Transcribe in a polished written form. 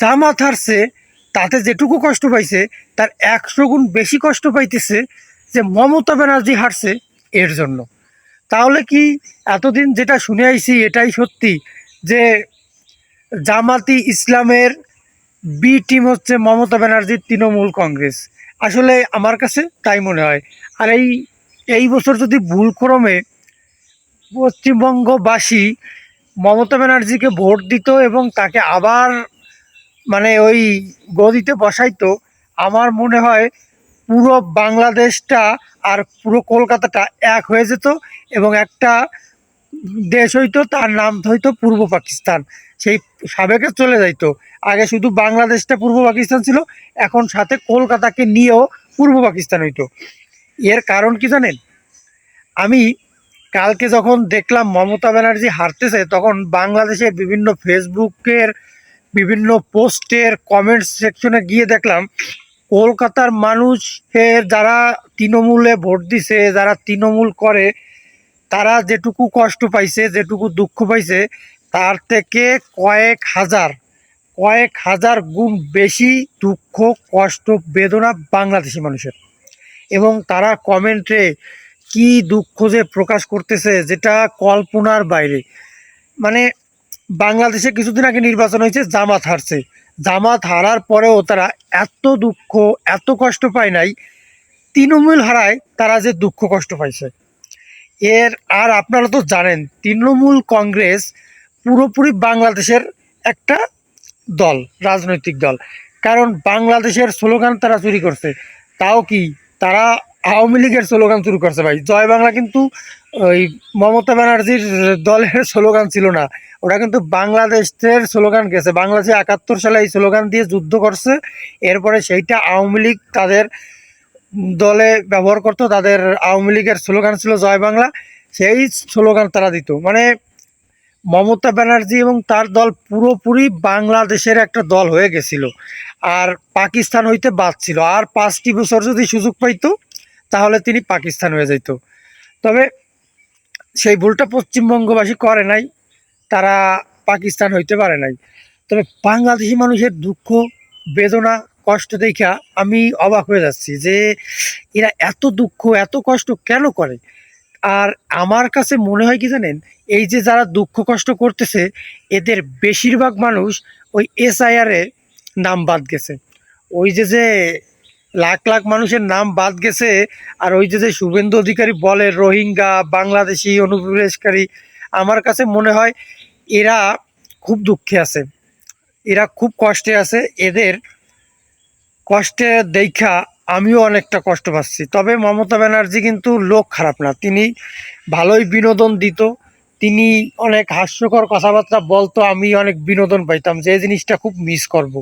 জামাত হারছে, তাতে যেটুকু কষ্ট পাইছে তার 100 গুণ বেশি কষ্ট পাইতেছে যে মমতা ব্যানার্জি হারছে এর জন্য। তাহলে কি এতদিন যেটা শুনে আইছি এটাই সত্যি যে জামাতি ইসলামের বি টিম হচ্ছে মমতা ব্যানার্জির তৃণমূল কংগ্রেস? আসলে আমার কাছে তাই মনে হয়। আর এই বছর যদি ভুলক্রমে পশ্চিমবঙ্গবাসী মমতা ব্যানার্জিকে ভোট দিত এবং তাকে আবার মানে ওই গদিতে বসাইতো, আমার মনে হয় পুরো বাংলাদেশটা আর পুরো কলকাতাটা এক হয়ে যেত এবং একটা দেশ হইতো, তার নাম হইতো পূর্ব পাকিস্তান। সেই সাবেকে চলে যাইতো। আগে শুধু বাংলাদেশটা পূর্ব পাকিস্তান ছিল, এখন সাথে কলকাতাকে নিয়েও পূর্ব পাকিস্তান হইতো। এর কারণ কি জানেন? আমি কালকে যখন দেখলাম মমতা ব্যানার্জি হারতেছে, তখন বাংলাদেশের বিভিন্ন ফেসবুকের বিভিন্ন পোস্টের কমেন্ট সেকশনে গিয়ে দেখলাম কলকাতার মানুষের যারা তৃণমূলে ভোট দিছে, যারা তৃণমূল করে, তারা যেটুকু কষ্ট পাইছে, যেটুকু দুঃখ পাইছে, তার থেকে কয়েক হাজার গুণ বেশি দুঃখ, কষ্ট, বেদনা বাংলাদেশি মানুষের। এবং তারা কমেন্টে কি দুঃখ যে প্রকাশ করতেছে, যেটা কল্পনার বাইরে। মানে বাংলাদেশে কিছুদিন আগে নির্বাচন হয়েছে, জামাত হারছে। জামাত হারার পরেও তারা এত দুঃখ, এত কষ্ট পায় নাই। তৃণমূল হারায় তারা যে দুঃখ কষ্ট পাইছে এর। আর আপনারা তো জানেন তৃণমূল কংগ্রেস পুরোপুরি বাংলাদেশের একটা দল, রাজনৈতিক দল। কারণ বাংলাদেশের স্লোগান তারা চুরি করছে। তাও কি, তারা আওয়ামী লীগের স্লোগান চুরি করছে ভাই। জয় বাংলা কিন্তু ওই মমতা ব্যানার্জির দলের স্লোগান ছিল না, ওরা কিন্তু বাংলাদেশের স্লোগান গেছে। বাংলাদেশে 71 সালে এই স্লোগান দিয়ে যুদ্ধ করছে। এরপরে সেইটা আওয়ামী লীগ তাদের দলে ব্যবহার করতো, তাদের আওয়ামী লীগের স্লোগান ছিল জয় বাংলা। সেই স্লোগান তারা দিত। মানে মমতা ব্যানার্জি এবং তার দল পুরোপুরি বাংলাদেশের একটা দল হয়ে গেছিল, আর পাকিস্তান হইতে বাদ ছিল। আর 5টি বছর যদি সুযোগ পাইতো তাহলে তিনি পাকিস্তান হয়ে যেত। তবে সেই ভুলটা পশ্চিমবঙ্গবাসী করে নাই, তারা পাকিস্তান হইতে পারে নাই। তবে বাংলাদেশি মানুষের দুঃখ, বেদনা, কষ্ট দেখা আমি অবাক হয়ে যাচ্ছি যে এরা এত দুঃখ, এত কষ্ট কেন করে। আর আমার কাছে মনে হয় কি জানেন, এই যে যারা দুঃখ কষ্ট করতেছে এদের বেশিরভাগ মানুষ ওই এসআইআরে নাম বাদ গেছে। ওই যে লাখ লাখ মানুষের নাম বাদ গেছে। আর ওই যে শুভেন্দু অধিকারী বলে রোহিঙ্গা, বাংলাদেশি অনুপ্রবেশকারী, আমার কাছে মনে হয় এরা খুব দুঃখে আছে, এরা খুব কষ্টে আছে। এদের কষ্টে দেখা আমিও অনেকটা কষ্ট পাচ্ছি। তবে মমতা ব্যানার্জি কিন্তু লোক খারাপ না, তিনি ভালোই বিনোদন দিত। তিনি অনেক হাস্যকর কথাবার্তা বলতো, আমি অনেক বিনোদন পাইতাম, যে জিনিসটা খুব মিস করব।